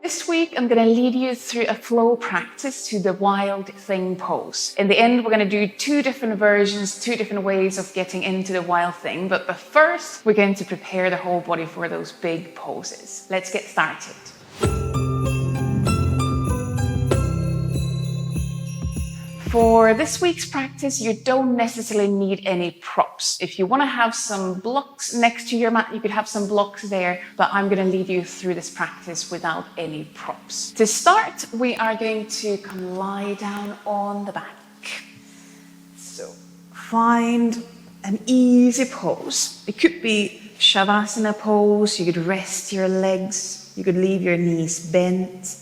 This week, I'm going to lead you through a flow practice to the wild thing pose. In the end, we're going to do 2 different versions, 2 different ways of getting into the wild thing. But first, we're going to prepare the whole body for those big poses. Let's get started. For this week's practice, you don't necessarily need any props. If you want to have some blocks next to your mat, you could have some blocks there, but I'm going to lead you through this practice without any props. To start, we are going to come lie down on the back. So find an easy pose. It could be Shavasana pose, you could rest your legs, you could leave your knees bent,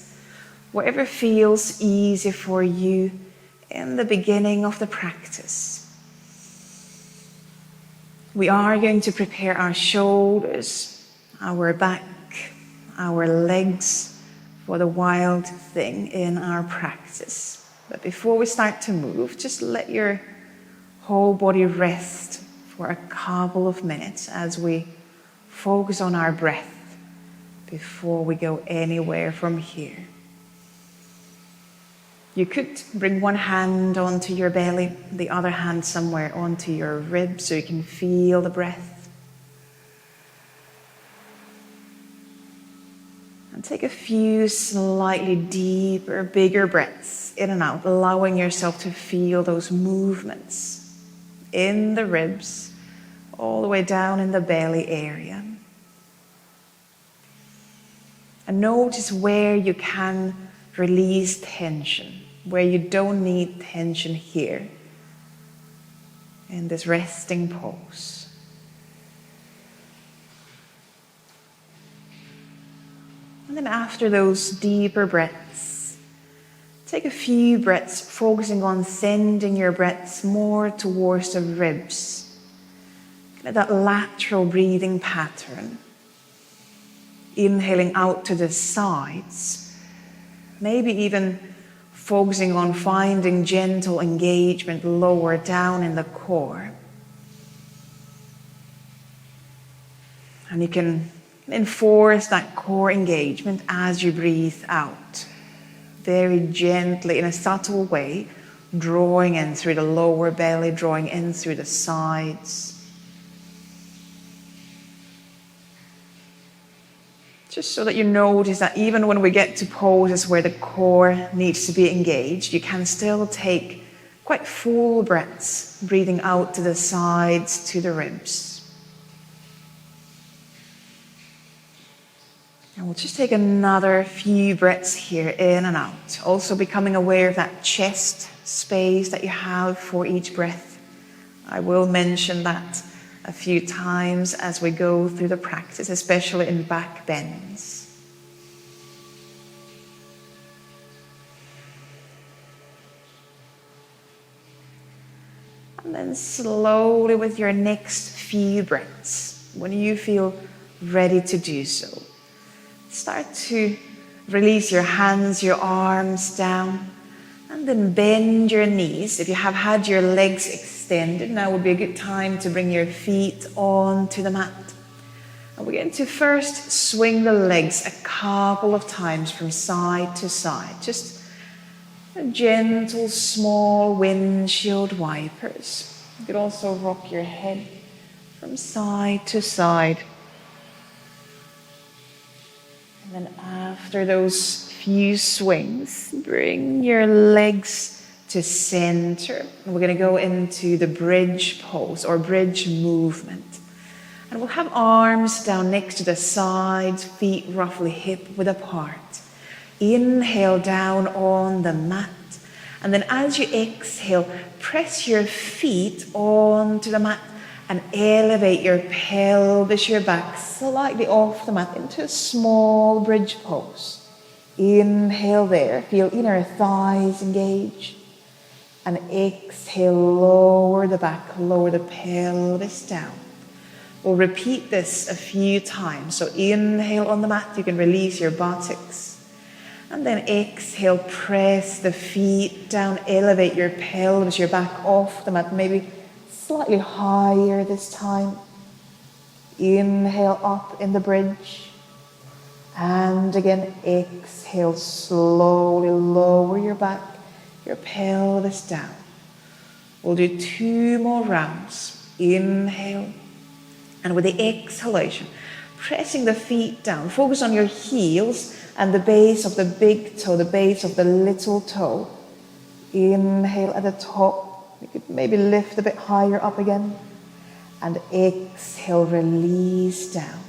whatever feels easy for you in the beginning of the practice. We are going to prepare our shoulders, our back, our legs for the wild thing in our practice. But before we start to move, just let your whole body rest for a couple of minutes as we focus on our breath before we go anywhere from here. You could bring one hand onto your belly, the other hand somewhere onto your ribs so you can feel the breath. And take a few slightly deeper, bigger breaths in and out, allowing yourself to feel those movements in the ribs, all the way down in the belly area. And notice where you can release tension, where you don't need tension here in this resting pose. And then after those deeper breaths, take a few breaths focusing on sending your breaths more towards the ribs. That lateral breathing pattern. Inhaling out to the sides. Maybe even focusing on finding gentle engagement lower down in the core. And you can enforce that core engagement as you breathe out. Very gently, in a subtle way, drawing in through the lower belly, drawing in through the sides. Just so that you notice that even when we get to poses where the core needs to be engaged, you can still take quite full breaths, breathing out to the sides, to the ribs. And we'll just take another few breaths here, in and out. Also becoming aware of that chest space that you have for each breath. I will mention that a few times as we go through the practice, especially in back bends. And then slowly with your next few breaths, when you feel ready to do so, start to release your hands, your arms down, and then bend your knees. If you have had your legs extended, now would be a good time to bring your feet onto the mat. And we're going to first swing the legs a couple of times from side to side. Just a gentle, small windshield wipers. You could also rock your head from side to side. And then after those few swings, bring your legs to center. And we're going to go into the bridge pose or bridge movement. And we'll have arms down next to the sides, feet roughly hip width apart. Inhale down on the mat. And then as you exhale, press your feet onto the mat and elevate your pelvis, your back slightly off the mat into a small bridge pose. Inhale there, feel inner thighs engage. And exhale, lower the back, lower the pelvis down. We'll repeat this a few times. So inhale on the mat, you can release your buttocks. And then exhale, press the feet down, elevate your pelvis, your back off the mat, maybe slightly higher this time. Inhale up in the bridge. And again, exhale, slowly lower your back, your pelvis down. We'll do 2 more rounds. Inhale. And with the exhalation, pressing the feet down, focus on your heels and the base of the big toe, the base of the little toe. Inhale at the top. You could maybe lift a bit higher up again. And exhale, release down.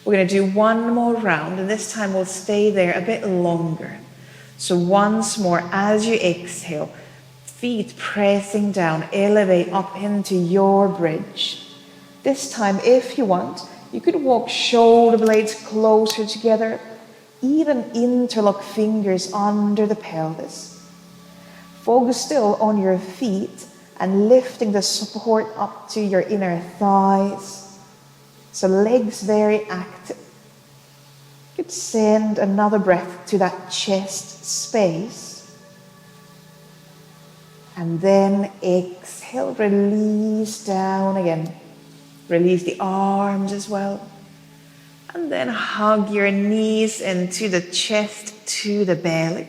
We're going to do 1 more round, and this time we'll stay there a bit longer. So once more, as you exhale, feet pressing down, elevate up into your bridge. This time, if you want, you could walk shoulder blades closer together, even interlock fingers under the pelvis. Focus still on your feet and lifting the support up to your inner thighs. So legs very active. You could send another breath to that chest space. And then exhale, release down again. Release the arms as well. And then hug your knees into the chest, to the belly.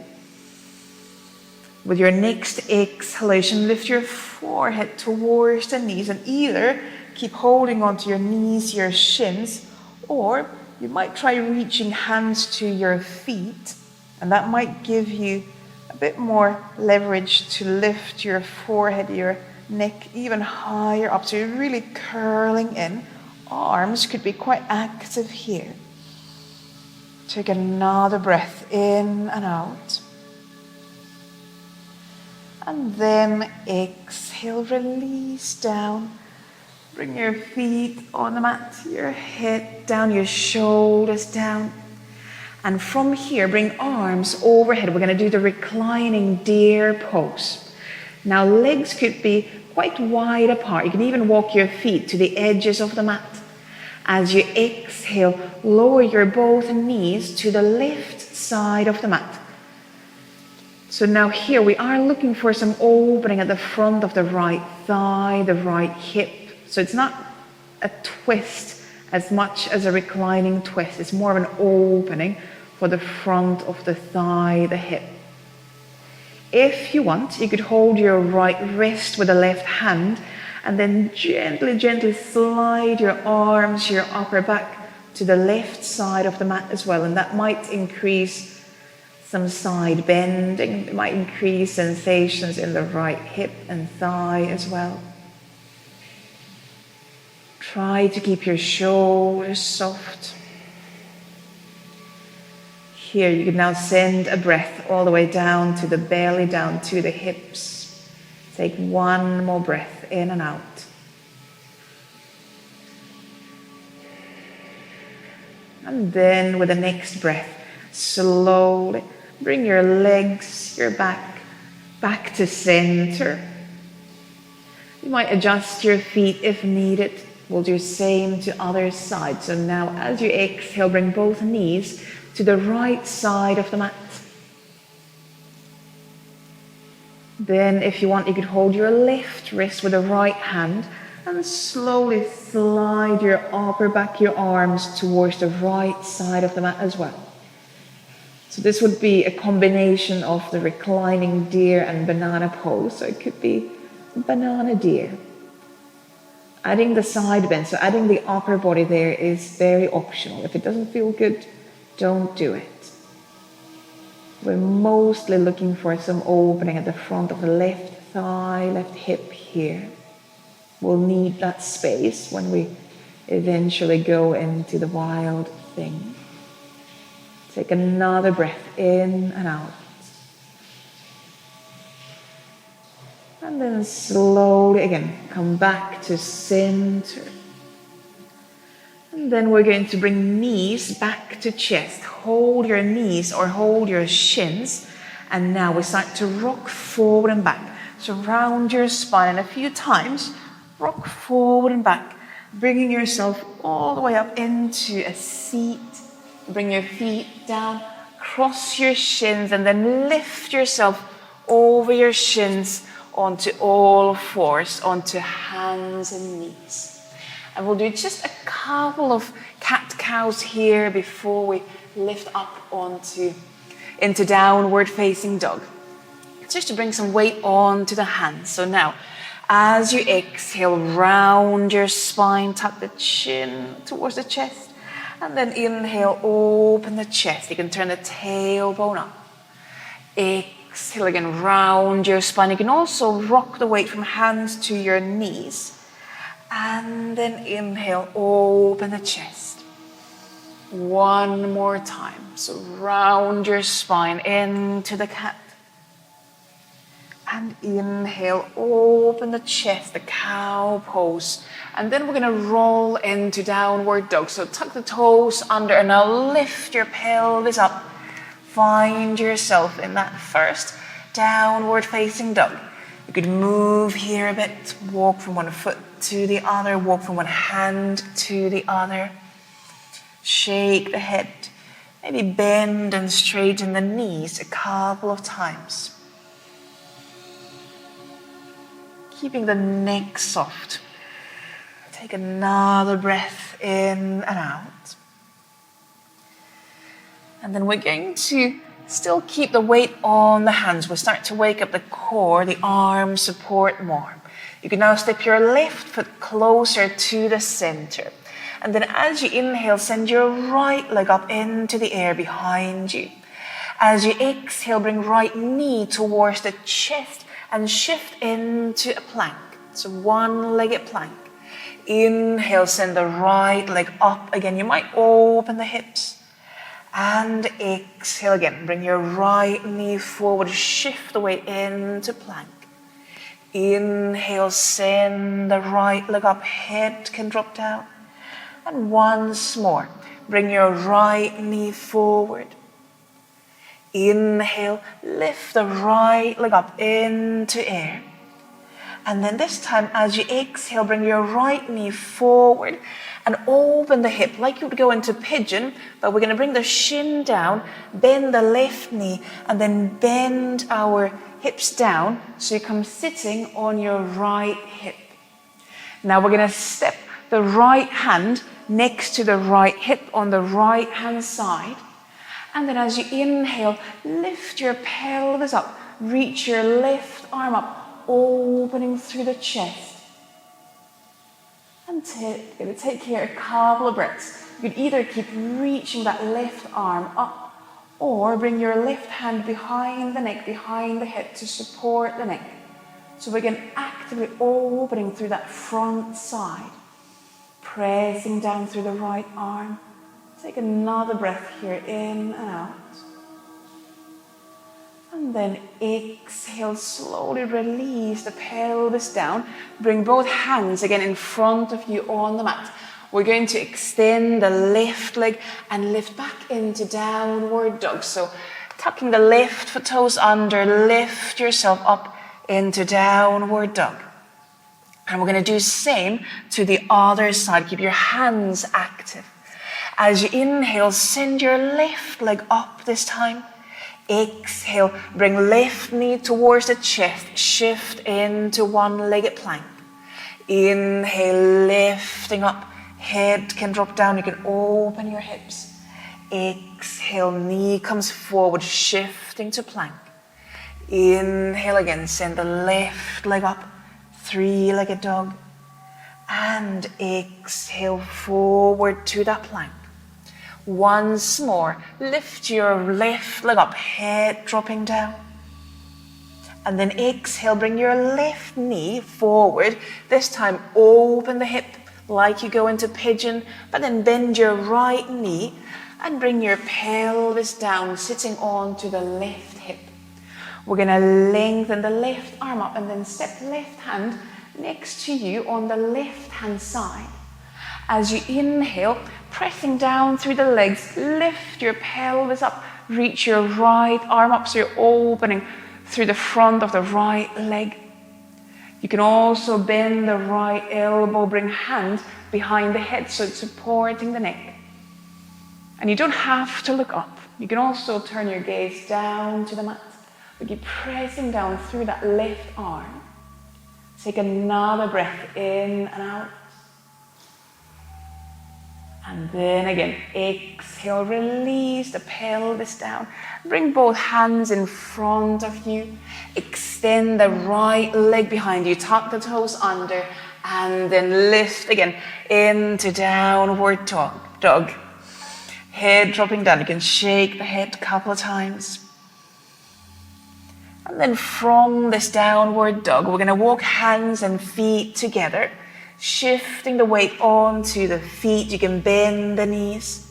With your next exhalation, lift your forehead towards the knees and either keep holding onto your knees, your shins, or you might try reaching hands to your feet, and that might give you a bit more leverage to lift your forehead, your neck even higher up. So you're really curling in. Arms could be quite active here. Take another breath in and out. And then exhale, release down. Bring your feet on the mat, your head down, your shoulders down. And from here, bring arms overhead. We're going to do the reclining deer pose. Now legs could be quite wide apart. You can even walk your feet to the edges of the mat. As you exhale, lower your both knees to the left side of the mat. So now here we are looking for some opening at the front of the right thigh, the right hip. So it's not a twist as much as a reclining twist. It's more of an opening for the front of the thigh, the hip. If you want, you could hold your right wrist with the left hand and then gently, gently slide your arms, your upper back to the left side of the mat as well. And that might increase some side bending. It might increase sensations in the right hip and thigh as well. Try to keep your shoulders soft. Here you can now send a breath all the way down to the belly, down to the hips. Take 1 more breath in and out. And then with the next breath, slowly bring your legs, your back to center. You might adjust your feet if needed. We'll do the same to other sides. So now as you exhale, bring both knees to the right side of the mat. Then if you want, you could hold your left wrist with the right hand and slowly slide your upper back, your arms towards the right side of the mat as well. So this would be a combination of the reclining deer and banana pose. So it could be banana deer. Adding the side bend, so adding the upper body there is very optional. If it doesn't feel good, don't do it. We're mostly looking for some opening at the front of the left thigh, left hip here. We'll need that space when we eventually go into the wild thing. Take another breath in and out. And then slowly again, come back to center. And then we're going to bring knees back to chest. Hold your knees or hold your shins. And now we start to rock forward and back. So round your spine and a few times, rock forward and back, bringing yourself all the way up into a seat. Bring your feet down, cross your shins, and then lift yourself over your shins onto all fours, onto hands and knees. And we'll do just a couple of cat-cow cows here before we lift up into downward facing dog. Just to bring some weight onto the hands. So now, as you exhale, round your spine, tuck the chin towards the chest. And then inhale, open the chest. You can turn the tailbone up. Exhale again, round your spine. You can also rock the weight from hands to your knees. And then inhale, open the chest. One more time. So round your spine into the cat. And inhale, open the chest, the cow pose. And then we're going to roll into downward dog. So tuck the toes under and now lift your pelvis up. Find yourself in that first downward facing dog. You could move here a bit, walk from one foot to the other, walk from one hand to the other. Shake the head, maybe bend and straighten the knees a couple of times. Keeping the neck soft. Take another breath in and out. And then we're going to still keep the weight on the hands. We'll start to wake up the core, the arms support more. You can now step your left foot closer to the center. And then as you inhale, send your right leg up into the air behind you. As you exhale, bring right knee towards the chest and shift into a plank. So one-legged plank. Inhale, send the right leg up again. You might open the hips. And exhale again. Bring your right knee forward. Shift the weight into plank. Inhale, send the right leg up. Head can drop down. And once more. Bring your right knee forward. Inhale, lift the right leg up into air. And then this time, as you exhale, bring your right knee forward and open the hip like you would go into pigeon, but we're going to bring the shin down, bend the left knee, and then bend our hips down so you come sitting on your right hip. Now we're going to step the right hand next to the right hip on the right hand side. And then as you inhale, lift your pelvis up, reach your left arm up, opening through the chest. And going to take here a couple of breaths. You could either keep reaching that left arm up or bring your left hand behind the neck, behind the head to support the neck. So again, actively opening through that front side, pressing down through the right arm. Take another breath here, in and out. And then exhale, slowly release the pelvis down. Bring both hands again in front of you on the mat. We're going to extend the left leg and lift back into downward dog. So tucking the left foot toes under, lift yourself up into downward dog. And we're going to do the same to the other side. Keep your hands active. As you inhale, send your left leg up this time. Exhale, bring left knee towards the chest. Shift into one-legged plank. Inhale, lifting up. Head can drop down. You can open your hips. Exhale, knee comes forward, shifting to plank. Inhale again, send the left leg up. Three-legged dog. And exhale, forward to that plank. Once more, lift your left leg up, head dropping down. And then exhale, bring your left knee forward. This time, open the hip like you go into pigeon, but then bend your right knee and bring your pelvis down, sitting onto the left hip. We're going to lengthen the left arm up and then step left hand next to you on the left hand side. As you inhale, pressing down through the legs, lift your pelvis up, reach your right arm up so you're opening through the front of the right leg. You can also bend the right elbow, bring hand behind the head so it's supporting the neck. And you don't have to look up. You can also turn your gaze down to the mat. But keep pressing down through that left arm. Take another breath in and out. And then again, exhale, release the pelvis down. Bring both hands in front of you. Extend the right leg behind you. Tuck the toes under. And then lift again into downward dog. Head dropping down. You can shake the head a couple of times. And then from this downward dog, we're going to walk hands and feet together. Shifting the weight onto the feet. You can bend the knees.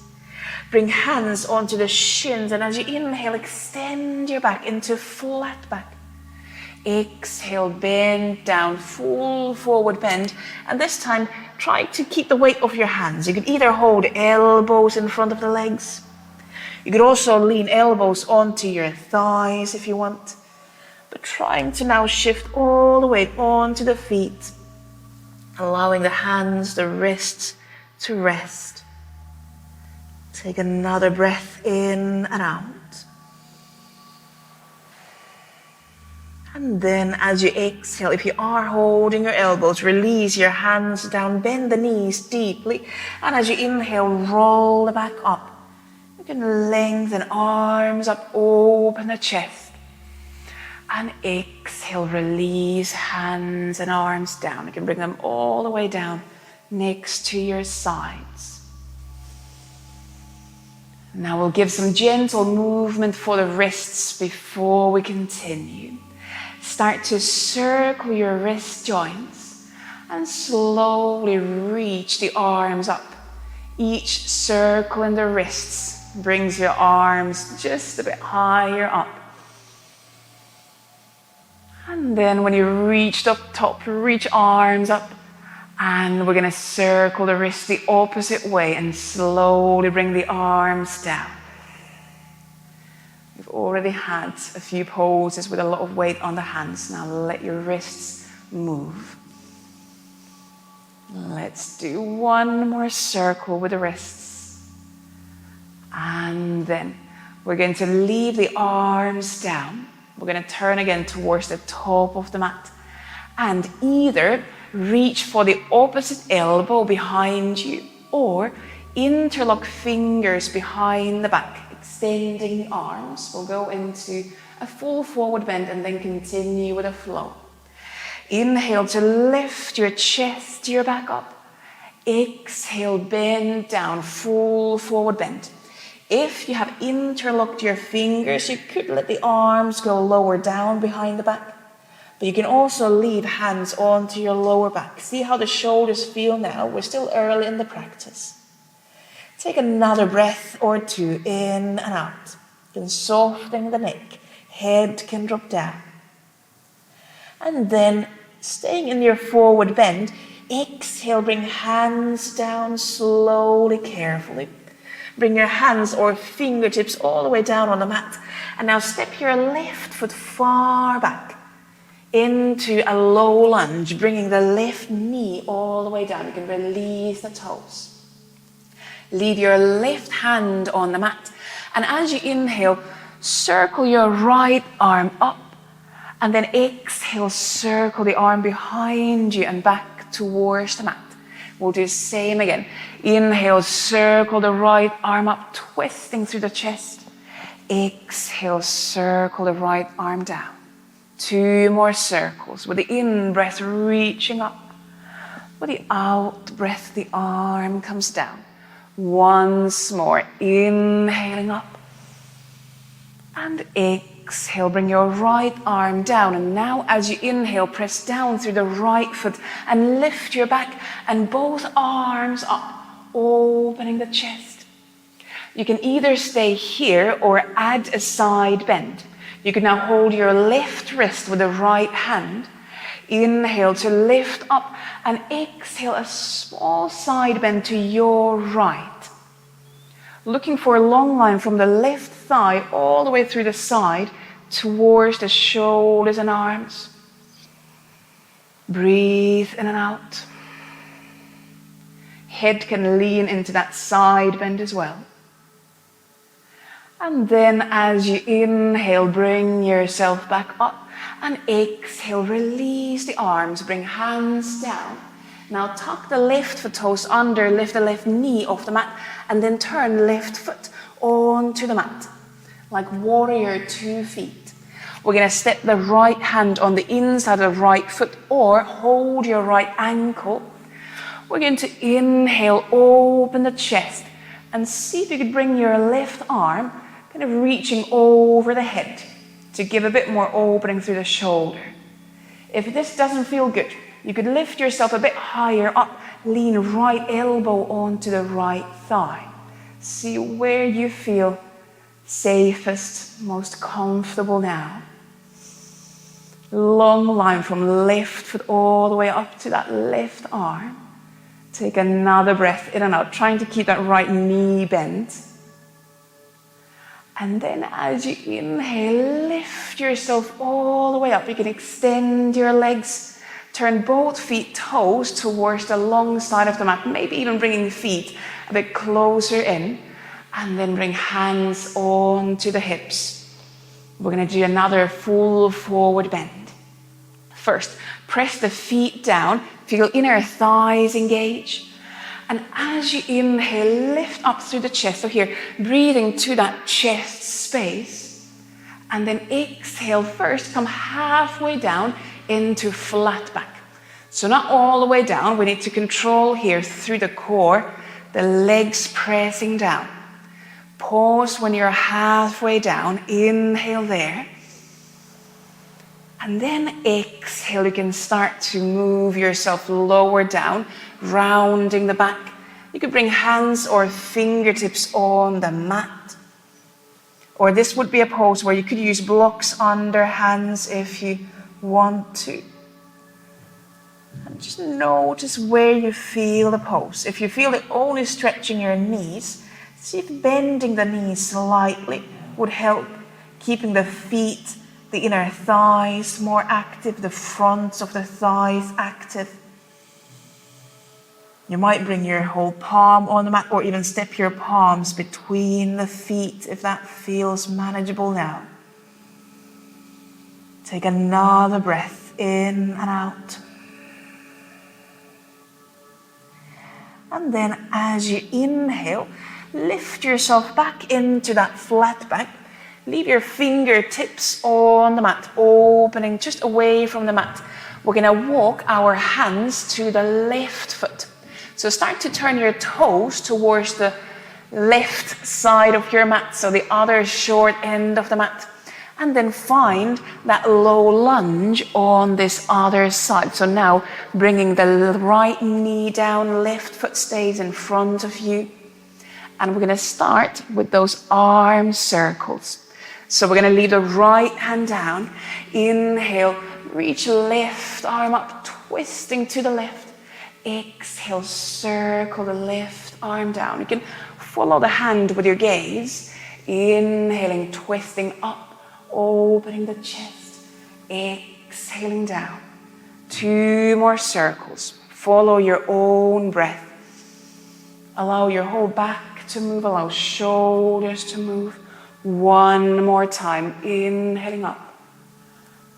Bring hands onto the shins. And as you inhale, extend your back into flat back. Exhale, bend down, full forward bend. And this time, try to keep the weight of your hands. You can either hold elbows in front of the legs. You could also lean elbows onto your thighs if you want. But trying to now shift all the weight onto the feet. Allowing the hands, the wrists to rest. Take another breath in and out. And then as you exhale, if you are holding your elbows, release your hands down, bend the knees deeply. And as you inhale, roll the back up. You can lengthen arms up, open the chest. And exhale, release hands and arms down. You can bring them all the way down next to your sides. Now we'll give some gentle movement for the wrists before we continue. Start to circle your wrist joints and slowly reach the arms up. Each circle in the wrists brings your arms just a bit higher up. And then when you reach the top, reach arms up. And we're going to circle the wrists the opposite way and slowly bring the arms down. We've already had a few poses with a lot of weight on the hands. Now let your wrists move. Let's do one more circle with the wrists. And then we're going to leave the arms down. We're going to turn again towards the top of the mat. And either reach for the opposite elbow behind you or interlock fingers behind the back, extending the arms. We'll go into a full forward bend and then continue with a flow. Inhale to lift your chest, your back up. Exhale, bend down, full forward bend. If you have interlocked your fingers, you could let the arms go lower down behind the back. But you can also leave hands onto your lower back. See how the shoulders feel now. We're still early in the practice. Take another breath or two in and out. You can soften the neck. Head can drop down. And then, staying in your forward bend, exhale, bring hands down slowly, carefully. Bring your hands or fingertips all the way down on the mat. And now step your left foot far back into a low lunge, bringing the left knee all the way down. You can release the toes. Leave your left hand on the mat. And as you inhale, circle your right arm up. And then exhale, circle the arm behind you and back towards the mat. We'll do the same again. Inhale, circle the right arm up, twisting through the chest. Exhale, circle the right arm down. 2 more circles. With the in-breath, reaching up. With the out-breath, the arm comes down. Once more, inhaling up. And exhale, bring your right arm down. And now as you inhale, press down through the right foot and lift your back and both arms up, opening the chest. You can either stay here or add a side bend. You can now hold your left wrist with the right hand. Inhale to lift up and exhale a small side bend to your right. Looking for a long line from the left thigh all the way through the side towards the shoulders and arms. Breathe in and out. Head can lean into that side bend as well. And then as you inhale, bring yourself back up and exhale, release the arms, bring hands down. Now tuck the left foot toes under, lift the left knee off the mat, and then turn left foot onto the mat, like warrior 2 feet. We're going to step the right hand on the inside of the right foot or hold your right ankle. We're going to inhale, open the chest, and see if you could bring your left arm kind of reaching over the head to give a bit more opening through the shoulder. If this doesn't feel good, you could lift yourself a bit higher up, lean right elbow onto the right thigh. See where you feel safest, most comfortable now. Long line from left foot all the way up to that left arm. Take another breath in and out, trying to keep that right knee bent. And then as you inhale, lift yourself all the way up. You can extend your legs. Turn both feet, toes towards the long side of the mat, maybe even bringing feet a bit closer in, and then bring hands onto the hips. We're going to do another full forward bend. First, press the feet down, feel inner thighs engage. And as you inhale, lift up through the chest. So here, breathing to that chest space. And then exhale first, come halfway down into flat back. So not all the way down, we need to control here through the core, the legs pressing down. Pause when you're halfway down, inhale there. And then exhale, you can start to move yourself lower down, rounding the back. You could bring hands or fingertips on the mat. Or this would be a pose where you could use blocks under hands if you want to. And just notice where you feel the pose. If you feel it only stretching your knees, see if bending the knees slightly would help, keeping the feet, the inner thighs more active, the fronts of the thighs active. You might bring your whole palm on the mat or even step your palms between the feet if that feels manageable now. Take another breath in and out. And then as you inhale, lift yourself back into that flat back. Leave your fingertips on the mat, opening just away from the mat. We're going to walk our hands to the left foot. So start to turn your toes towards the left side of your mat, so the other short end of the mat. And then find that low lunge on this other side. So now bringing the right knee down, left foot stays in front of you. And we're going to start with those arm circles. So we're going to leave the right hand down. Inhale, reach left arm up, twisting to the left. Exhale, circle the left arm down. You can follow the hand with your gaze. Inhaling, twisting up. Opening the chest, exhaling down. 2 more circles. Follow your own breath. Allow your whole back to move, allow shoulders to move. 1 more time, inhaling up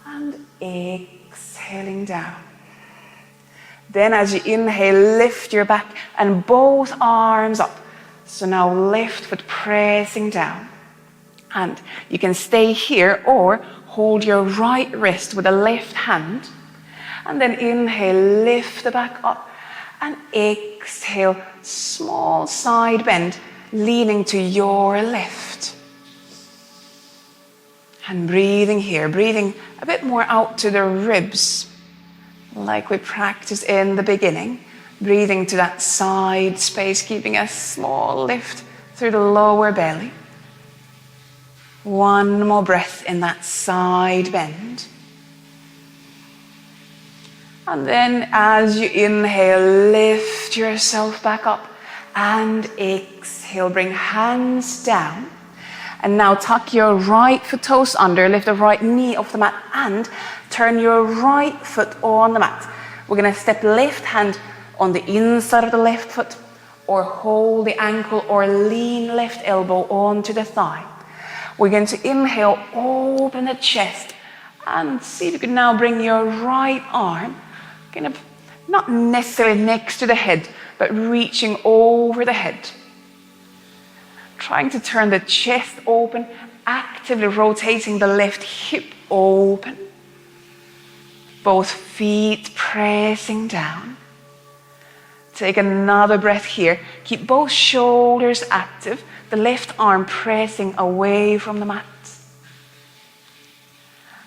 and exhaling down. Then as you inhale, lift your back and both arms up. So now left foot pressing down. And you can stay here or hold your right wrist with the left hand. And then inhale, lift the back up. And exhale, small side bend, leaning to your left. And breathing here, breathing a bit more out to the ribs, like we practiced in the beginning. Breathing to that side space, keeping a small lift through the lower belly. 1 more breath in that side bend. And then as you inhale, lift yourself back up and exhale, bring hands down. And now tuck your right foot toes under, lift the right knee off the mat and turn your right foot on the mat. We're going to step left hand on the inside of the left foot or hold the ankle or lean left elbow onto the thigh. We're going to inhale, open the chest and see if you can now bring your right arm kind of Not necessarily next to the head, but reaching over the head. Trying to turn the chest open, actively rotating the left hip open. Both feet pressing down. Take another breath here. Keep both shoulders active, the left arm pressing away from the mat.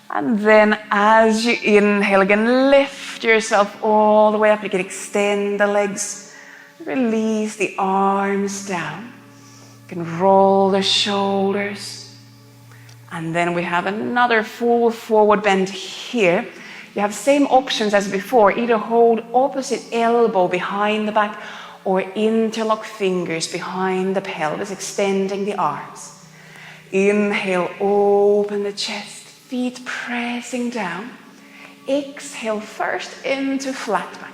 And then as you inhale again, lift yourself all the way up. You can extend the legs. Release the arms down. You can roll the shoulders. And then we have another full forward bend here. You have same options as before. Either hold opposite elbow behind the back or interlock fingers behind the pelvis, extending the arms. Inhale, open the chest, feet pressing down. Exhale first into flat back.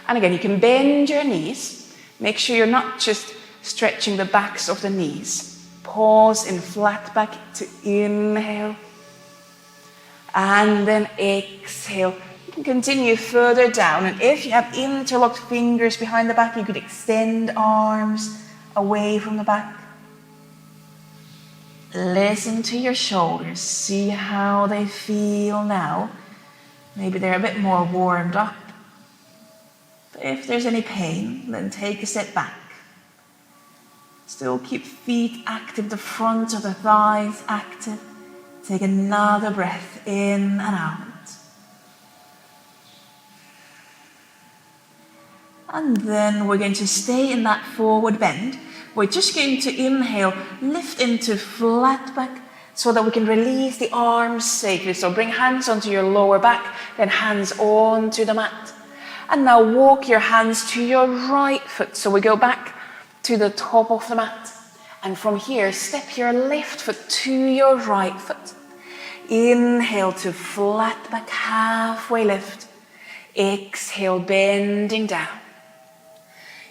And again, you can bend your knees. Make sure you're not just stretching the backs of the knees. Pause in flat back to inhale. And then exhale. You can continue further down. And if you have interlocked fingers behind the back, you could extend arms away from the back. Listen to your shoulders. See how they feel now. Maybe they're a bit more warmed up. But if there's any pain, then take a step back. Still keep feet active, the front of the thighs active. Take another breath in and out. And then we're going to stay in that forward bend. We're just going to inhale, lift into flat back so that we can release the arms safely. So bring hands onto your lower back, then hands onto the mat. And now walk your hands to your right foot. So we go back to the top of the mat. And from here, step your left foot to your right foot. Inhale to flat back, halfway lift. Exhale, bending down.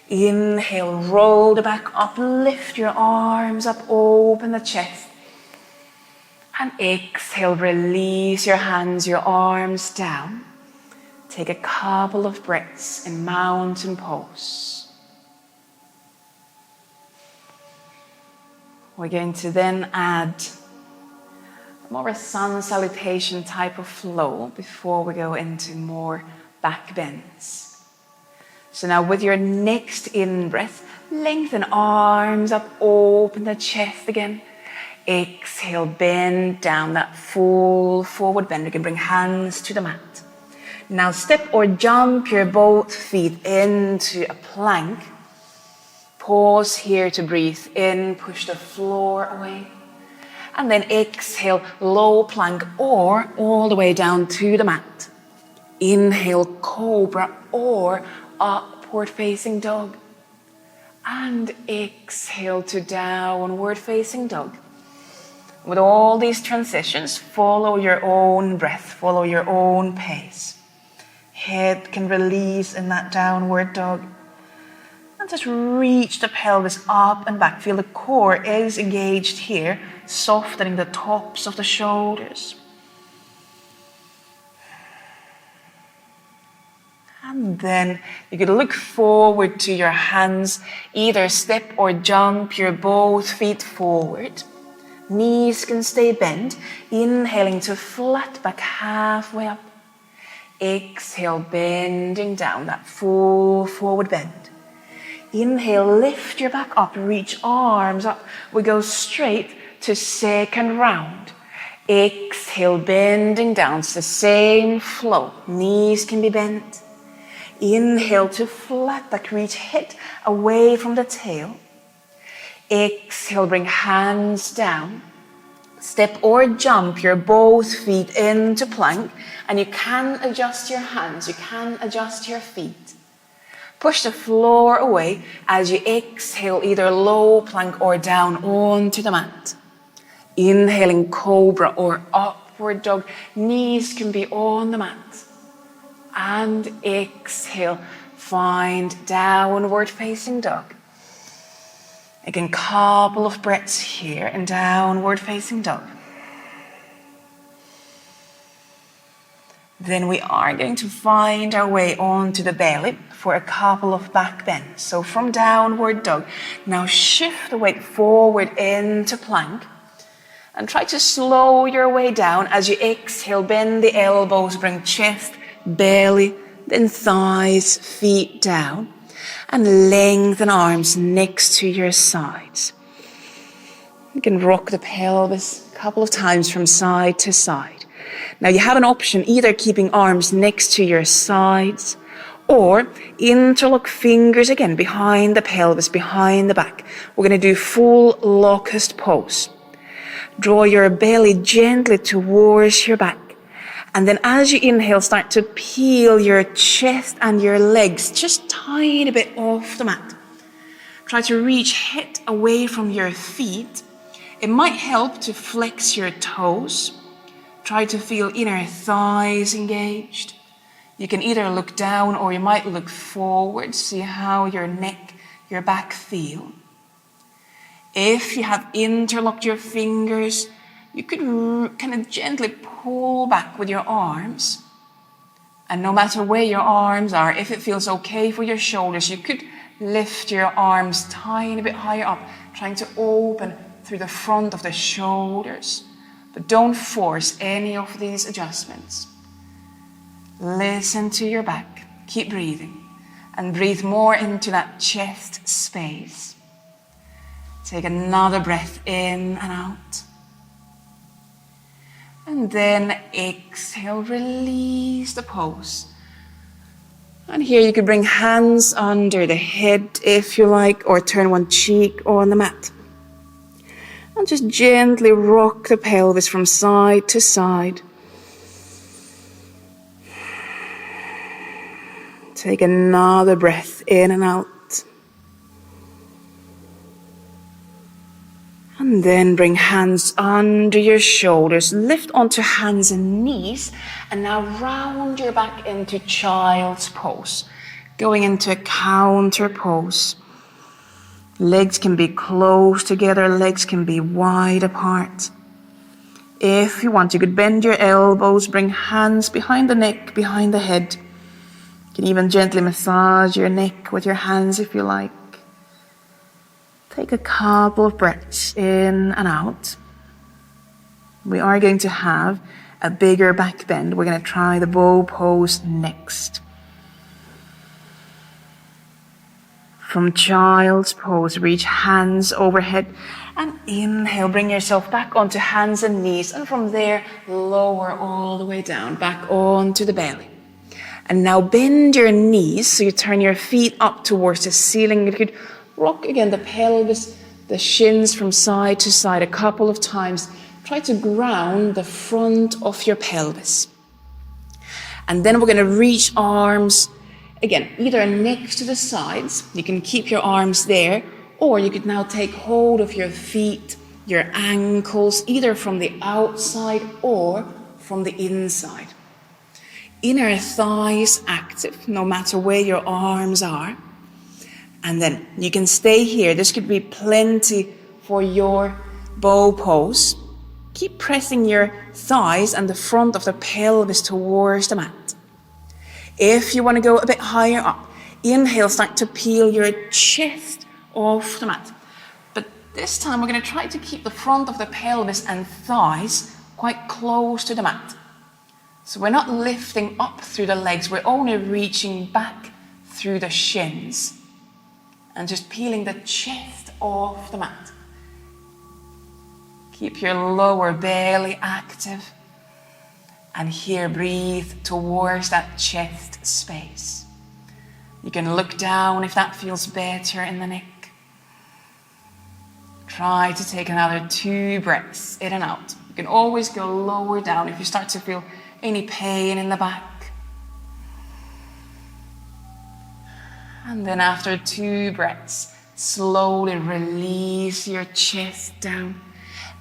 Inhale, roll the back up, lift your arms up, open the chest. And exhale, release your hands, your arms down. Take a couple of breaths in mountain pose. We're going to then add more of a sun salutation type of flow before we go into more back bends. So now with your next in-breath, lengthen arms up, open the chest again. Exhale, bend down, that full forward bend. You can bring hands to the mat. Now step or jump your both feet into a plank. Pause here to breathe in, push the floor away. And then exhale, low plank or all the way down to the mat. Inhale, cobra or upward facing dog. And exhale to downward facing dog. With all these transitions, follow your own breath, follow your own pace. Head can release in that downward dog. And just reach the pelvis up and back. Feel the core is engaged here, softening the tops of the shoulders. And then you could look forward to your hands. Either step or jump your both feet forward. Knees can stay bent. Inhaling to flat back, halfway up. Exhale, bending down, that full forward bend. Inhale, lift your back up, reach arms up. We go straight to second round. Exhale, bending down. It's the same flow. Knees can be bent. Inhale to flat back, reach head away from the tail. Exhale, bring hands down. Step or jump your both feet into plank. And you can adjust your hands, you can adjust your feet. Push the floor away as you exhale, either low plank or down onto the mat. Inhaling cobra or upward dog. Knees can be on the mat. And exhale, find downward facing dog. Again, couple of breaths here in downward facing dog. Then we are going to find our way onto the belly for a couple of back bends. So from downward dog, now shift the weight forward into plank and try to slow your way down. As you exhale, bend the elbows, bring chest, belly, then thighs, feet down, and lengthen arms next to your sides. You can rock the pelvis a couple of times from side to side. Now you have an option, either keeping arms next to your sides or interlock fingers again behind the pelvis, behind the back. We're going to do full locust pose. Draw your belly gently towards your back. And then as you inhale, start to peel your chest and your legs just tiny bit off the mat. Try to reach head away from your feet. It might help to flex your toes. Try to feel inner thighs engaged. You can either look down or you might look forward. See how your neck, your back feel. If you have interlocked your fingers, you could kind of gently pull back with your arms. And no matter where your arms are, if it feels okay for your shoulders, you could lift your arms tiny bit higher up, trying to open through the front of the shoulders. But don't force any of these adjustments. Listen to your back. Keep breathing. And breathe more into that chest space. Take another breath in and out. And then exhale, release the pose. And here you could bring hands under the head if you like, or turn one cheek on the mat. And just gently rock the pelvis from side to side. Take another breath in and out. And then bring hands under your shoulders. Lift onto hands and knees. And now round your back into child's pose. Going into a counter pose. Legs can be close together, legs can be wide apart. If you want, you could bend your elbows, bring hands behind the neck, behind the head. You can even gently massage your neck with your hands if you like. Take a couple of breaths in and out. We are going to have a bigger back bend. We're going to try the bow pose next. From child's pose, reach hands overhead and inhale, bring yourself back onto hands and knees, and from there, lower all the way down, back onto the belly. And now bend your knees, so you turn your feet up towards the ceiling. You could rock again the pelvis, the shins from side to side a couple of times. Try to ground the front of your pelvis. And then we're going to reach arms again, either next to the sides, you can keep your arms there, or you could now take hold of your feet, your ankles, either from the outside or from the inside. Inner thighs active, no matter where your arms are. And then you can stay here. This could be plenty for your bow pose. Keep pressing your thighs and the front of the pelvis towards the mat. If you want to go a bit higher up, inhale, start to peel your chest off the mat. But this time we're going to try to keep the front of the pelvis and thighs quite close to the mat. So we're not lifting up through the legs, we're only reaching back through the shins and just peeling the chest off the mat. Keep your lower belly active. And here, breathe towards that chest space. You can look down if that feels better in the neck. Try to take another 2 breaths in and out. You can always go lower down if you start to feel any pain in the back. And then after 2 breaths, slowly release your chest down.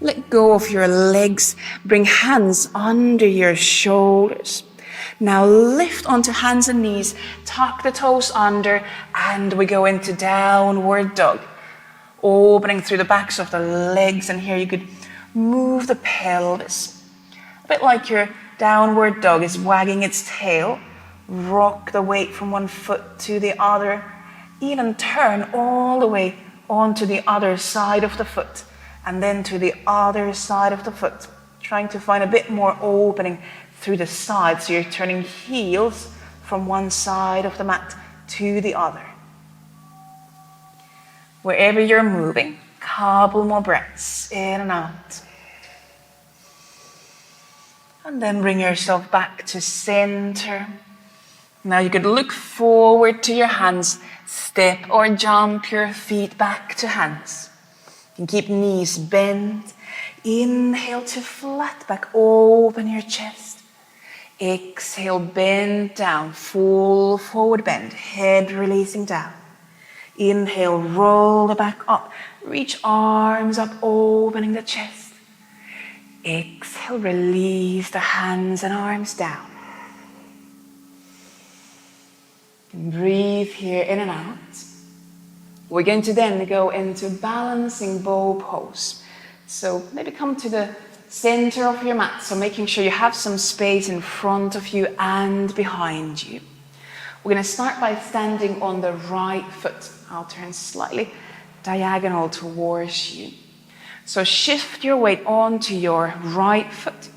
Let go of your legs. Bring hands under your shoulders. Now lift onto hands and knees. Tuck the toes under. And we go into downward dog. Opening through the backs of the legs. And here you could move the pelvis. A bit like you're downward dog is wagging its tail. Rock the weight from one foot to the other. Even turn all the way onto the other side of the foot and then to the other side of the foot. Trying to find a bit more opening through the side, so you're turning heels from one side of the mat to the other. Wherever you're moving, couple more breaths in and out. And then bring yourself back to center. Now you could look forward to your hands, step or jump your feet back to hands. You can keep knees bent. Inhale to flat back, open your chest. Exhale, bend down, full forward bend, head releasing down. Inhale, roll the back up, reach arms up, opening the chest. Exhale, release the hands and arms down. And breathe here in and out. We're going to then go into balancing bow pose. So maybe come to the center of your mat, so making sure you have some space in front of you and behind you. We're going to start by standing on the right foot. I'll turn slightly diagonal towards you. So shift your weight onto your right foot.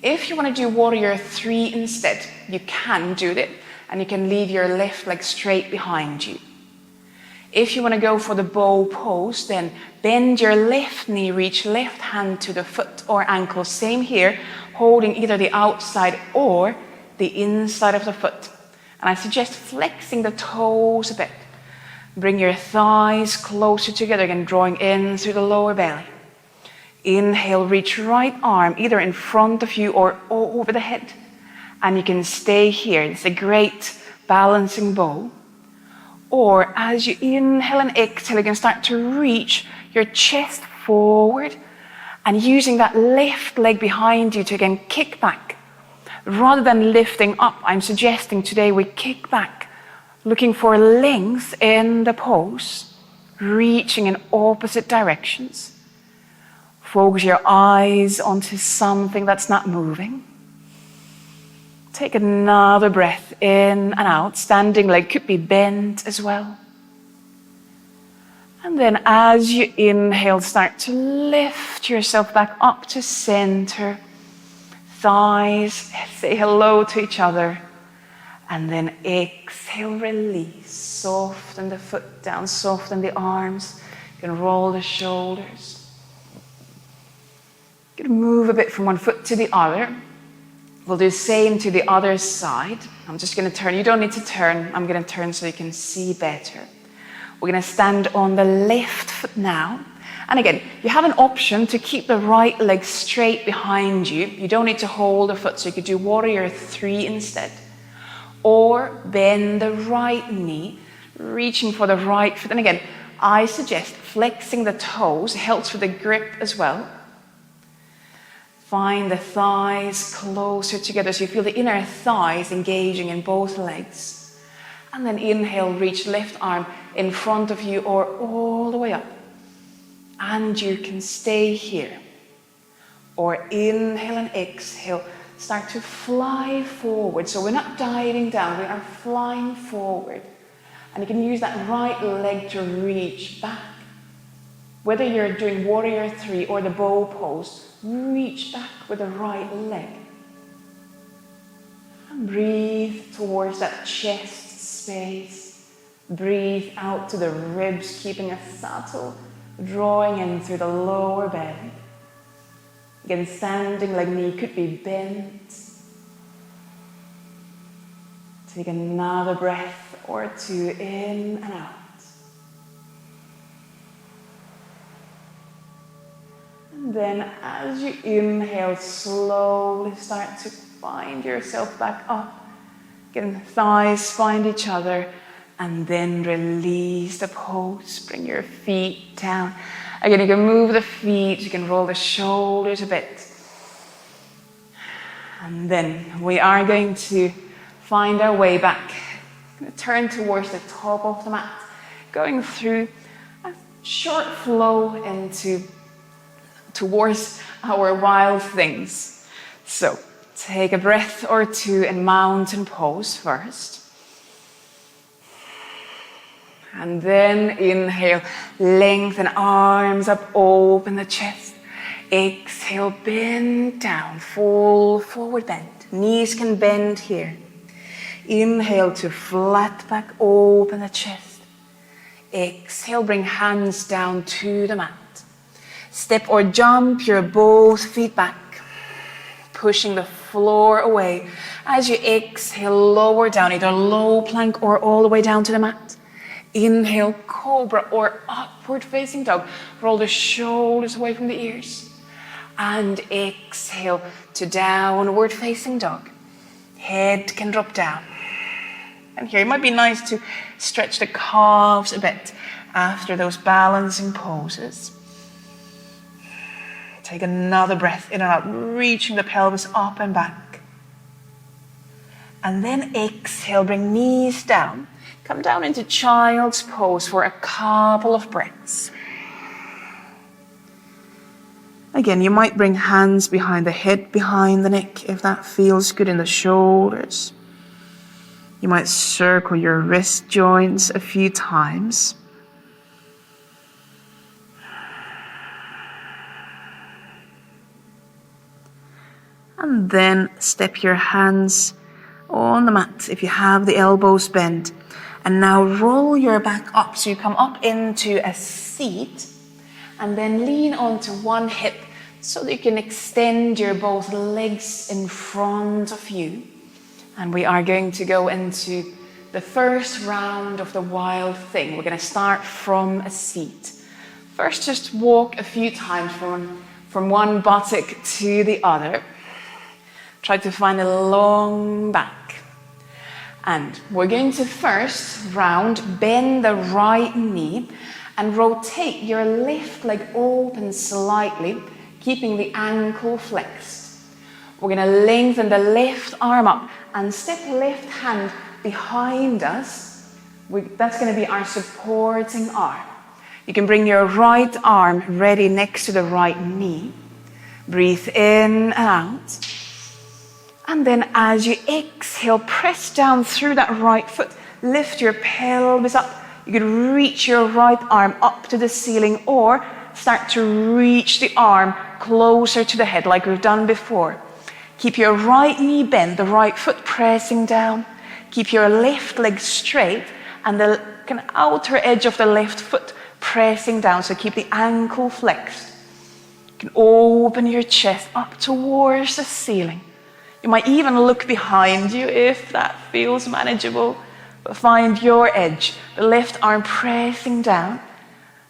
If you want to do warrior 3 instead, you can do that, and you can leave your left leg straight behind you. If you want to go for the bow pose, then bend your left knee, reach left hand to the foot or ankle. Same here, holding either the outside or the inside of the foot. And I suggest flexing the toes a bit. Bring your thighs closer together, again, drawing in through the lower belly. Inhale, reach right arm either in front of you or over the head. And you can stay here. It's a great balancing bow. Or as you inhale and exhale, you can start to reach your chest forward and using that left leg behind you to again kick back. Rather than lifting up, I'm suggesting today we kick back, looking for length in the pose, reaching in opposite directions. Focus your eyes onto something that's not moving. Take another breath in and out. Standing leg could be bent as well. And then as you inhale, start to lift yourself back up to center. Thighs say hello to each other. And then exhale, release. Soften the foot down, soften the arms. You can roll the shoulders. You can move a bit from one foot to the other. We'll do the same to the other side. I'm just going to turn. You don't need to turn. I'm going to turn so you can see better. We're going to stand on the left foot now. And again, you have an option to keep the right leg straight behind you. You don't need to hold the foot, so you could do warrior 3 instead. Or bend the right knee, reaching for the right foot. And again, I suggest flexing the toes. It helps with the grip as well. Find the thighs closer together so you feel the inner thighs engaging in both legs. And then inhale, reach left arm in front of you or all the way up. And you can stay here. Or inhale and exhale, start to fly forward. So we're not diving down, we are flying forward. And you can use that right leg to reach back. Whether you're doing warrior 3 or the bow pose, reach back with the right leg. And breathe towards that chest space. Breathe out to the ribs, keeping a subtle drawing in through the lower belly. Again, standing leg knee could be bent. Take another breath or 2 in and out. And then as you inhale, slowly start to find yourself back up. Again, thighs find each other. And then release the pose. Bring your feet down. Again, you can move the feet. You can roll the shoulders a bit. And then we are going to find our way back. Turn towards the top of the mat. Going through a short flow towards our wild things. So Take a breath or two in mountain pose first. And then inhale, lengthen arms up, open the chest. Exhale, bend down, full forward bend. Knees can bend here. Inhale to flat back, open the chest. Exhale, bring hands down to the mat. Step or jump your both feet back, pushing the floor away. As you exhale, lower down, either low plank or all the way down to the mat. Inhale, cobra or upward facing dog. Roll the shoulders away from the ears. And exhale to downward facing dog. Head can drop down. And here it might be nice to stretch the calves a bit after those balancing poses. Take another breath in and out, reaching the pelvis up and back. And then exhale, bring knees down. Come down into child's pose for a couple of breaths. Again, you might bring hands behind the head, behind the neck, if that feels good in the shoulders. You might circle your wrist joints a few times. And then step your hands on the mat if you have the elbows bent. And now roll your back up so you come up into a seat. And then lean onto one hip so that you can extend your both legs in front of you. And we are going to go into the first round of the wild thing. We're going to start from a seat. First, just walk a few times from one buttock to the other. Try to find a long back. And we're going to first round, bend the right knee and rotate your left leg open slightly, keeping the ankle flexed. We're going to lengthen the left arm up and step left hand behind us. That's going to be our supporting arm. You can bring your right arm ready next to the right knee. Breathe in and out. And then as you exhale, press down through that right foot. Lift your pelvis up. You could reach your right arm up to the ceiling or start to reach the arm closer to the head like we've done before. Keep your right knee bent, the right foot pressing down. Keep your left leg straight and the kind of outer edge of the left foot pressing down. So keep the ankle flexed. You can open your chest up towards the ceiling. You might even look behind you if that feels manageable. But find your edge, the left arm pressing down.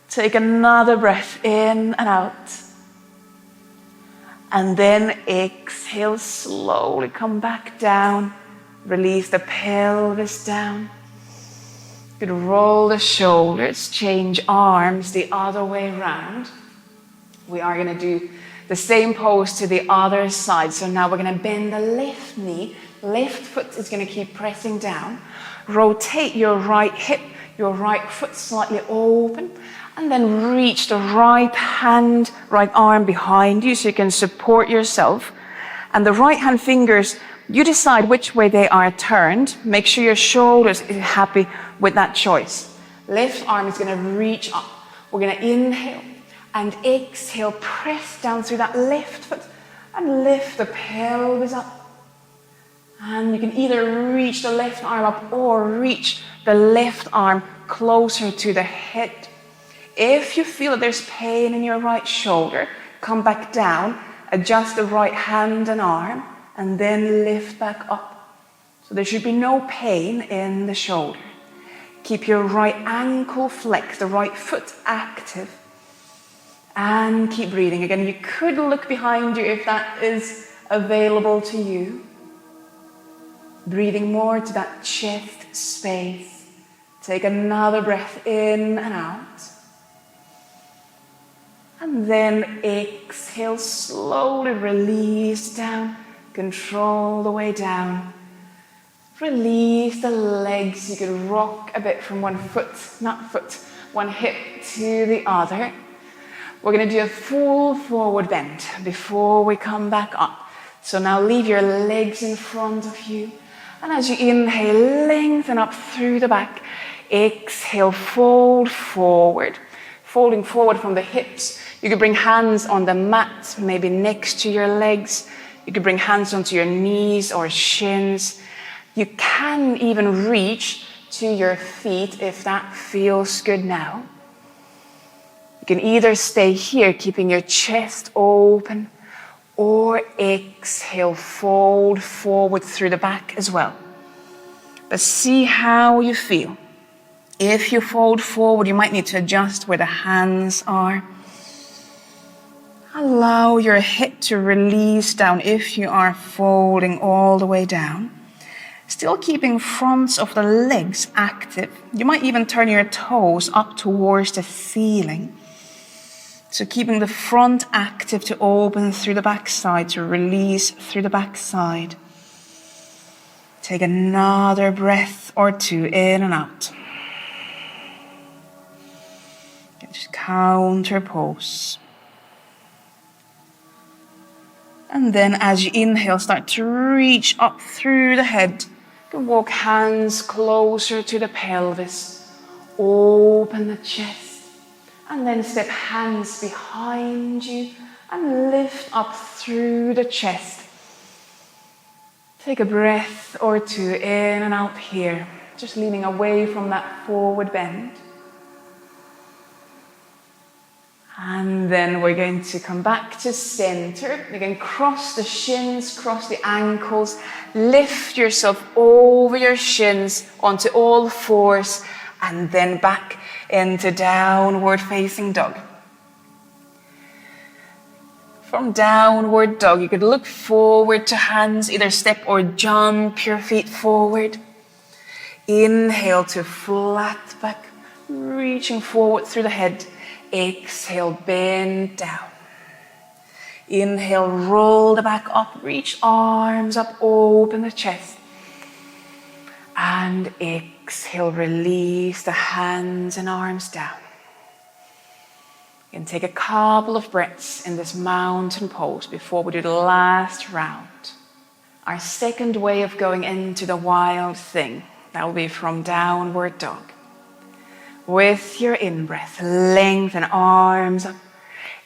Take another breath in and out. And then exhale, slowly come back down. Release the pelvis down. You could roll the shoulders, change arms the other way around. We are going to do the same pose to the other side. So now we're going to bend the left knee. Left foot is going to keep pressing down. Rotate your right hip, your right foot slightly open. And then reach the right hand, right arm behind you so you can support yourself. And the right hand fingers, you decide which way they are turned. Make sure your shoulders are happy with that choice. Left arm is going to reach up. We're going to inhale and exhale. Press down through that left foot and lift the pelvis up. And you can either reach the left arm up or reach the left arm closer to the head. If you feel that there's pain in your right shoulder, come back down, adjust the right hand and arm, and then lift back up. So there should be no pain in the shoulder. Keep your right ankle flexed, the right foot active, and keep breathing. Again, you could look behind you if that is available to you. Breathing more to that chest space. Take another breath in and out. And then exhale, slowly release down, control the way down. Release the legs. You can rock a bit from one hip to the other. We're going to do a full forward bend before we come back up. So now leave your legs in front of you. And as you inhale, lengthen up through the back. Exhale, fold forward. Folding forward from the hips. You could bring hands on the mat, maybe next to your legs. You could bring hands onto your knees or shins. You can even reach to your feet if that feels good now. You can either stay here, keeping your chest open, or exhale, fold forward through the back as well. But see how you feel. If you fold forward, you might need to adjust where the hands are. Allow your head to release down if you are folding all the way down. Still keeping fronts of the legs active. You might even turn your toes up towards the ceiling. So keeping the front active to open through the backside, to release through the backside. Take another breath or two in and out. Just counter pose. And then as you inhale, start to reach up through the head. You can walk hands closer to the pelvis. Open the chest. And then step hands behind you and lift up through the chest. Take a breath or two in and out here. Just leaning away from that forward bend. And then we're going to come back to center. You can cross the shins, cross the ankles. Lift yourself over your shins onto all fours. And then back into downward facing dog. From downward dog, you could look forward to hands, either step or jump your feet forward. Inhale to flat back, reaching forward through the head. Exhale, bend down. Inhale, roll the back up, reach arms up, open the chest. And exhale, release the hands and arms down. You can take a couple of breaths in this mountain pose before we do the last round. Our second way of going into the wild thing, that will be from downward dog. With your in-breath, lengthen arms up.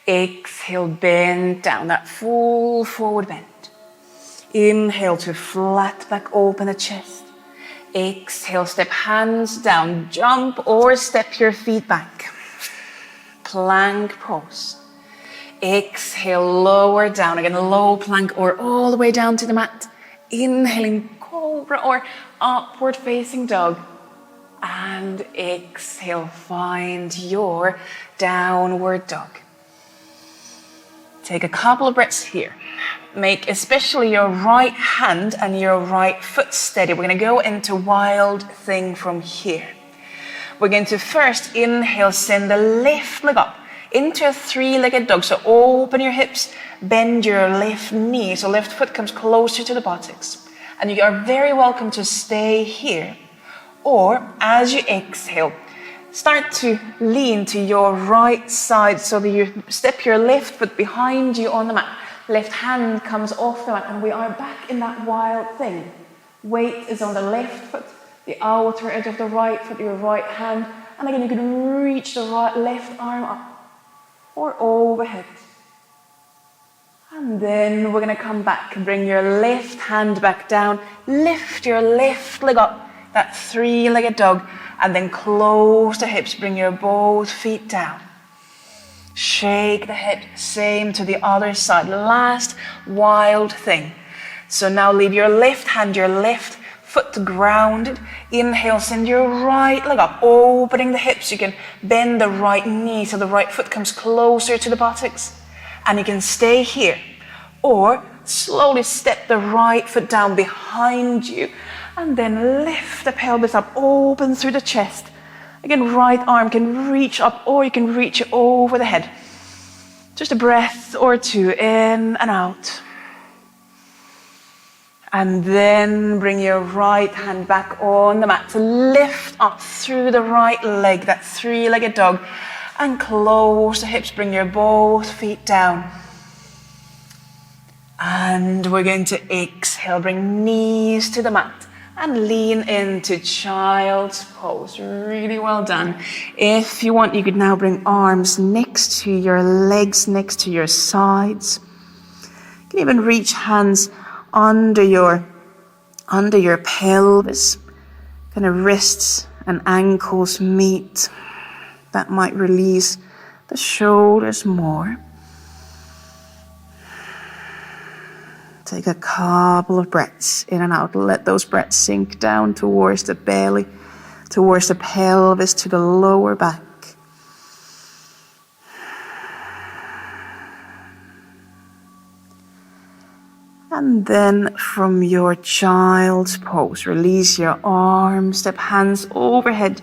Exhale, bend down, that full forward bend. Inhale to flat back, open the chest. Exhale, step hands down, jump or step your feet back. Plank pose. Exhale, lower down, again, low plank or all the way down to the mat. Inhaling, cobra or upward facing dog. And exhale, find your downward dog. Take a couple of breaths here. Make especially your right hand and your right foot steady. We're going to go into wild thing from here. We're going to first inhale, send the left leg up into a three-legged dog. So open your hips, bend your left knee. So left foot comes closer to the buttocks. And you are very welcome to stay here. Or as you exhale, start to lean to your right side so that you step your left foot behind you on the mat. Left hand comes off the mat and we are back in that wild thing. Weight is on the left foot, the outer edge of the right foot, your right hand. And again, you can reach the left arm up or overhead. And then we're going to come back and bring your left hand back down. Lift your left leg up, that three-legged dog. And then close the hips, bring your both feet down. Shake the head, same to the other side. Last wild thing. So now leave your left hand, your left foot grounded. Inhale, send your right leg up, opening the hips. You can bend the right knee so the right foot comes closer to the buttocks. And you can stay here. Or slowly step the right foot down behind you. And then lift the pelvis up, open through the chest. Again, right arm can reach up or you can reach it over the head. Just a breath or two in and out. And then bring your right hand back on the mat to lift up through the right leg, that three-legged dog. And close the hips, bring your both feet down. And we're going to exhale, bring knees to the mat and lean into child's pose. Really well done. If you want, you could now bring arms next to your legs, next to your sides. You can even reach hands under your pelvis, kind of wrists and ankles meet. That might release the shoulders more. Take a couple of breaths in and out. Let those breaths sink down towards the belly, towards the pelvis, to the lower back. And then from your child's pose, release your arms, step hands overhead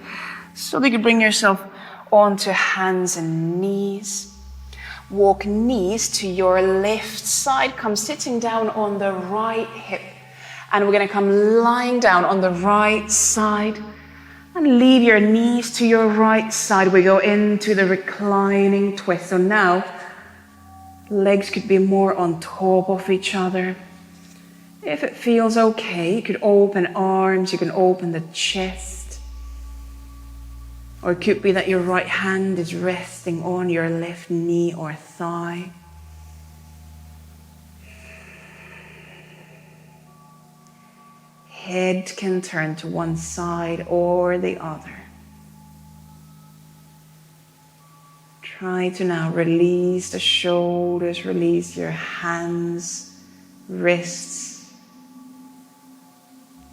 so that you can bring yourself onto hands and knees. Walk knees to your left side. Come sitting down on the right hip. And we're going to come lying down on the right side. And leave your knees to your right side. We go into the reclining twist. So now, legs could be more on top of each other. If it feels okay, you could open arms. You can open the chest. Or it could be that your right hand is resting on your left knee or thigh. Head can turn to one side or the other. Try to now release the shoulders, release your hands, wrists.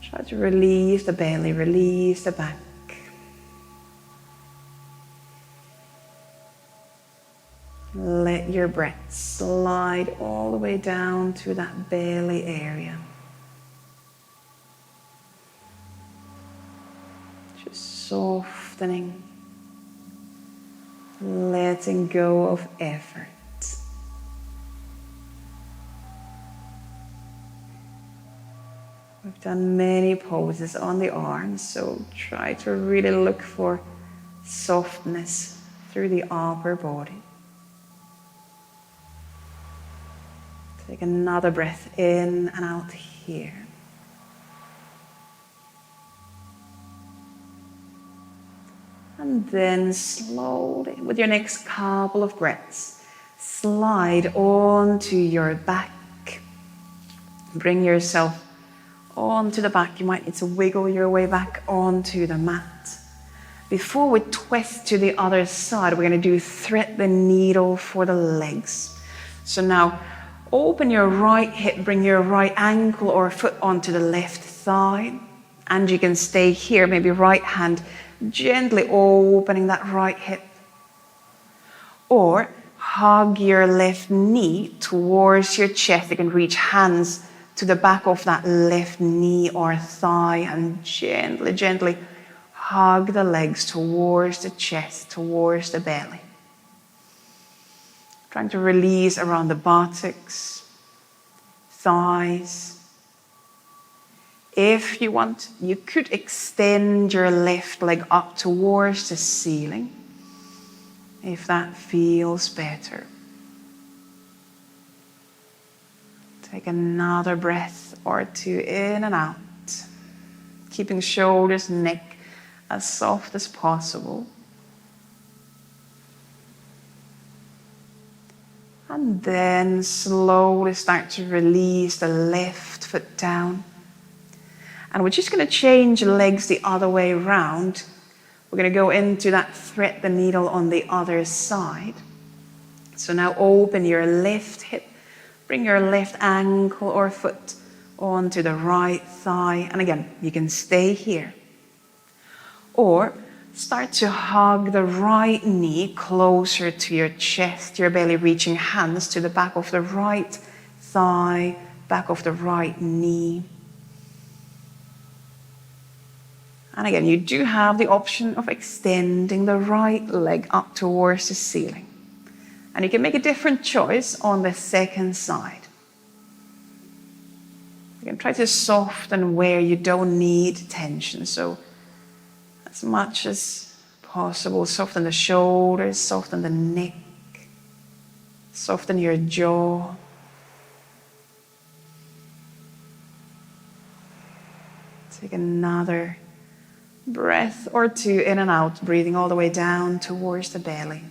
Try to release the belly, release the back. Let your breath slide all the way down to that belly area. Just softening, letting go of effort. We've done many poses on the arms, so try to really look for softness through the upper body. Take another breath in and out here. And then slowly, with your next couple of breaths, slide onto your back. Bring yourself onto the back. You might need to wiggle your way back onto the mat. Before we twist to the other side, we're going to do thread the needle for the legs. So now, open your right hip, bring your right ankle or foot onto the left thigh. And you can stay here, maybe right hand, gently opening that right hip. Or hug your left knee towards your chest. You can reach hands to the back of that left knee or thigh and gently, gently hug the legs towards the chest, towards the belly. Trying to release around the buttocks, thighs. If you want, you could extend your left leg up towards the ceiling, if that feels better. Take another breath or two in and out, keeping shoulders, neck as soft as possible. And then slowly start to release the left foot down. And we're just going to change legs the other way around. We're going to go into that thread the needle on the other side. So now open your left hip. Bring your left ankle or foot onto the right thigh. And again, you can stay here. Or start to hug the right knee closer to your chest, your belly, reaching hands to the back of the right thigh, back of the right knee. And again, you do have the option of extending the right leg up towards the ceiling. And you can make a different choice on the second side. You can try to soften where you don't need tension. So as much as possible, soften the shoulders, soften the neck, soften your jaw. Take another breath or two in and out, breathing all the way down towards the belly.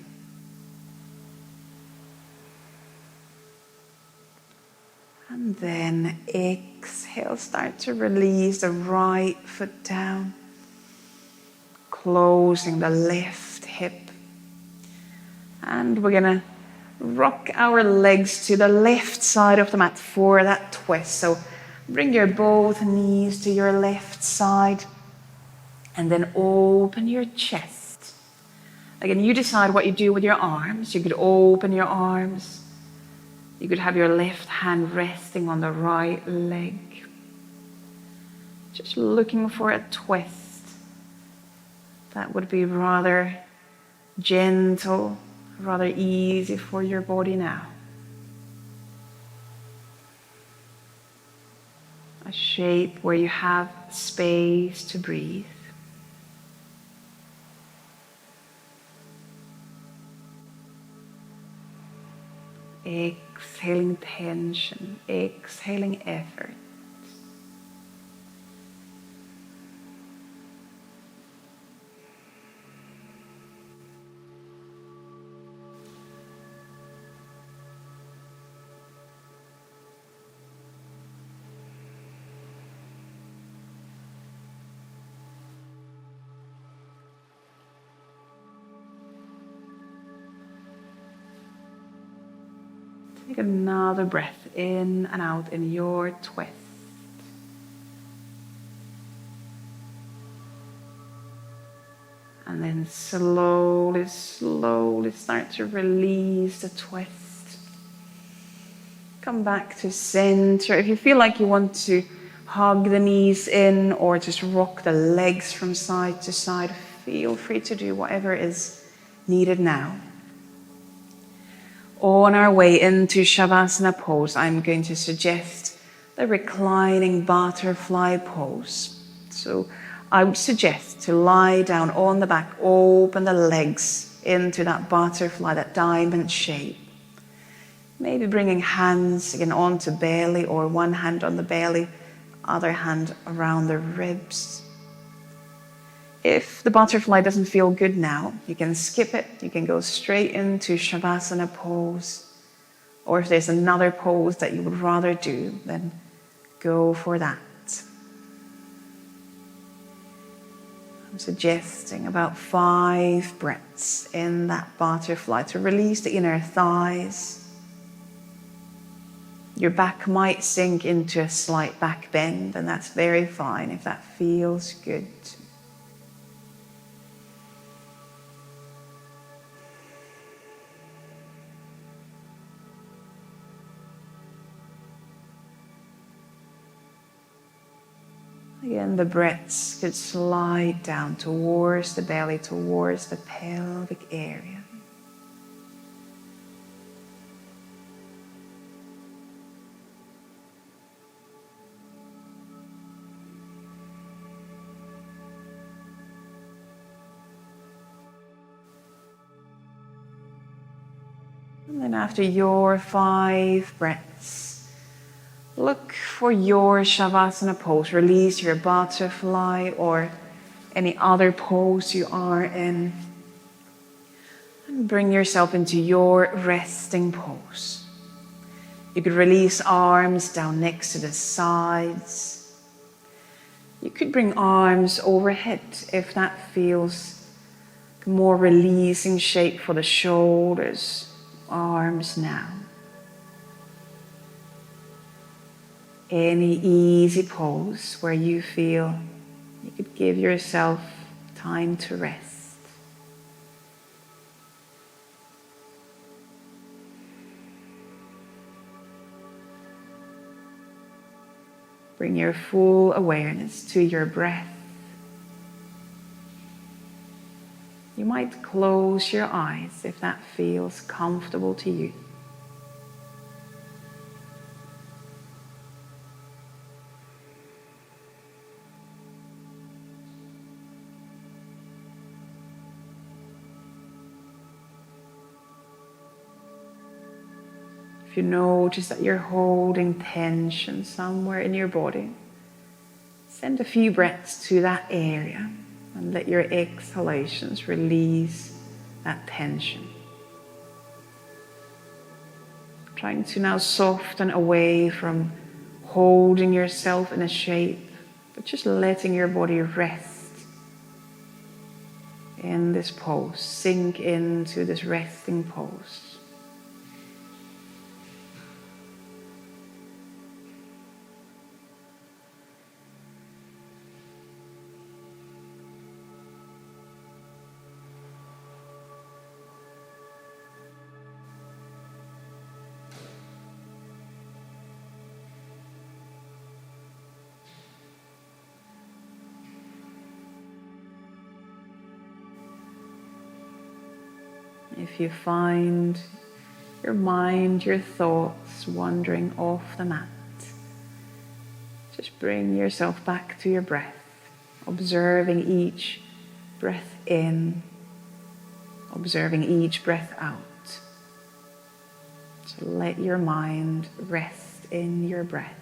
And then exhale, start to release the right foot down, closing the left hip. And we're going to rock our legs to the left side of the mat for that twist. So bring your both knees to your left side and then open your chest. Again, you decide what you do with your arms. You could open your arms. You could have your left hand resting on the right leg. Just looking for a twist that would be rather gentle, rather easy for your body now. A shape where you have space to breathe. Exhaling tension, exhaling effort. Take another breath in and out in your twist. And then slowly, slowly start to release the twist. Come back to center. If you feel like you want to hug the knees in or just rock the legs from side to side, feel free to do whatever is needed now. On our way into Shavasana pose, I'm going to suggest the reclining butterfly pose. So I would suggest to lie down on the back, open the legs into that butterfly, that diamond shape. Maybe bringing hands again onto belly, or one hand on the belly, other hand around the ribs. If the butterfly doesn't feel good now, you can skip it. You can go straight into Shavasana pose. Or if there's another pose that you would rather do, then go for that. I'm suggesting about 5 breaths in that butterfly to release the inner thighs. Your back might sink into a slight back bend, and that's very fine if that feels good. Again, the breaths could slide down towards the belly, towards the pelvic area. And then after your 5 breaths, look for your Shavasana pose. Release your butterfly or any other pose you are in. And bring yourself into your resting pose. You could release arms down next to the sides. You could bring arms overhead if that feels more releasing shape for the shoulders. Arms now. Any easy pose where you feel you could give yourself time to rest. Bring your full awareness to your breath. You might close your eyes if that feels comfortable to you. If you notice that you're holding tension somewhere in your body, Send a few breaths to that area and let your exhalations release that tension. Trying to now soften away from holding yourself in a shape, but just letting your body rest in this pose, sink into this resting pose. If you find your mind, your thoughts wandering off the mat, just bring yourself back to your breath, observing each breath in, observing each breath out. So let your mind rest in your breath.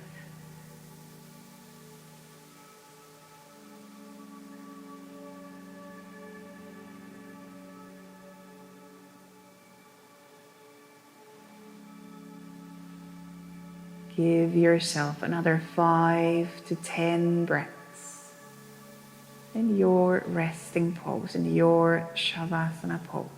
Give yourself another 5 to 10 breaths in your resting pose, in your Shavasana pose.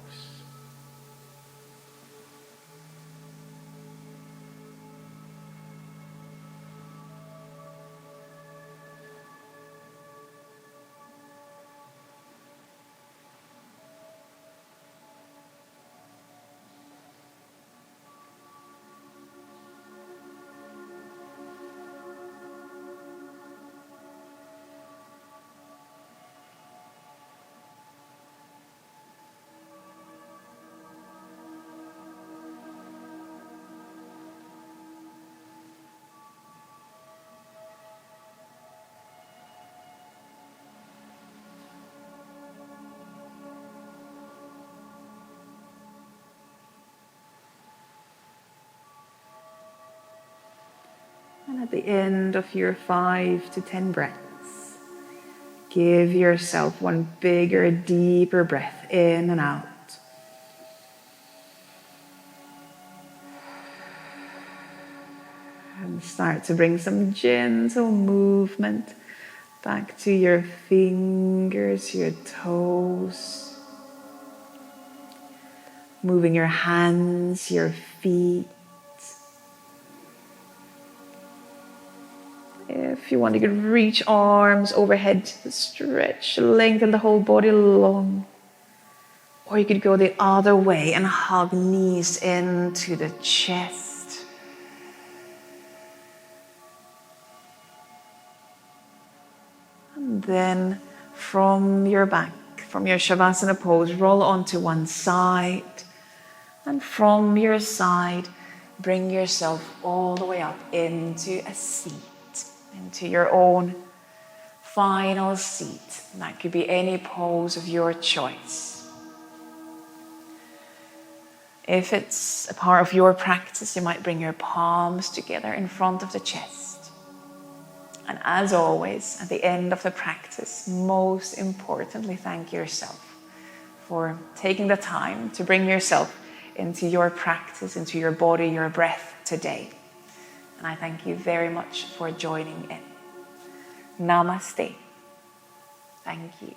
And at the end of your 5 to 10 breaths, give yourself one bigger, deeper breath in and out. And start to bring some gentle movement back to your fingers, your toes. Moving your hands, your feet. If you want, you can reach arms overhead, stretch, lengthen the whole body long. Or you could go the other way and hug knees into the chest. And then from your back, from your Shavasana pose, roll onto one side. And from your side, bring yourself all the way up into a seat, into your own final seat. And that could be any pose of your choice. If it's a part of your practice, you might bring your palms together in front of the chest. And as always, at the end of the practice, most importantly, thank yourself for taking the time to bring yourself into your practice, into your body, your breath today. And I thank you very much for joining in. Namaste. Thank you.